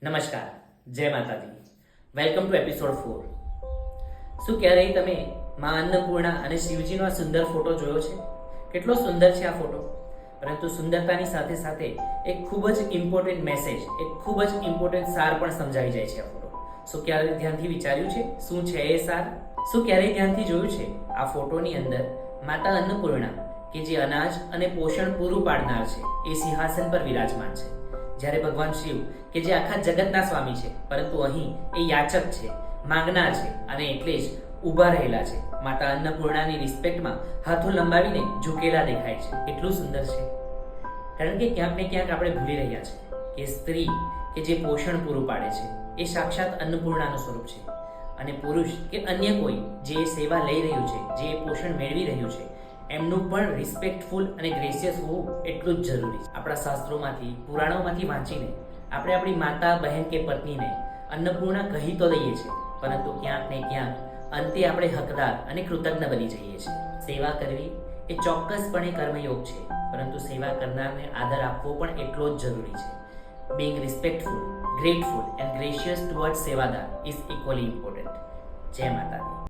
નમસ્કાર, જય માતાજી. Welcome to episode 4. શું ક્યારેય તમે માં અન્નપૂર્ણા અને શિવજીનો આ સુંદર ફોટો જોયો છે? કેટલો સુંદર છે આ ફોટો. પરંતુ સુંદરતાની સાથે સાથે એક ખૂબ જ ઇમ્પોર્ટન્ટ મેસેજ, એક ખૂબ જ ઇમ્પોર્ટન્ટ સાર પણ સમજાવી જાય છે આ ફોટો. શું ક્યારેય ધ્યાનથી વિચાર્યું છે શું છે એ સાર? શું ક્યારેય ધ્યાનથી જોયું છે આ ફોટોની અંદર માતા અન્નપૂર્ણા કે જે અનાજ અને પોષણ પૂરું પાડનાર છે એ સિંહાસન પર વિરાજમાન છે, જ્યારે ભગવાન શિવ કે જે આખા જગતના સ્વામી છે, પરંતુ અહીં એ યાચક છે, માંગનાર છે અને એટલે જ ઊભા રહેલા છે. માતા અન્નપૂર્ણાની રિસ્પેક્ટમાં હાથો લંબાવીને ઝૂકેલા દેખાય છે. એટલું સુંદર છે, કારણ કે ક્યાંક ને ક્યાંક આપણે ભૂલી રહ્યા છે કે સ્ત્રી કે જે પોષણ પૂરું પાડે છે એ સાક્ષાત અન્નપૂર્ણાનું સ્વરૂપ છે, અને પુરુષ કે અન્ય કોઈ જે સેવા લઈ રહ્યું છે, જે પોષણ મેળવી રહ્યું છે, એમનું પણ રિસ્પેક્ટફુલ અને ગ્રેસિયસ હોવું એટલું જ જરૂરી છે. આપણા શાસ્ત્રોમાંથી, પુરાણોમાંથી વાંચીને આપણે આપણી માતા, બહેન કે પત્નીને અન્નપૂર્ણા કહી તો દઈએ છીએ, પરંતુ ક્યાંક ને ક્યાંક અંતે આપણે હકદાર અને કૃતજ્ઞ બની જઈએ છીએ. સેવા કરવી એ ચોક્કસપણે કર્મયોગ છે, પરંતુ સેવા કરનારને આદર આપવો પણ એટલો જ જરૂરી છે. Being respectful, grateful and gracious towards સેવાદાર is equally important. જય માતાજી.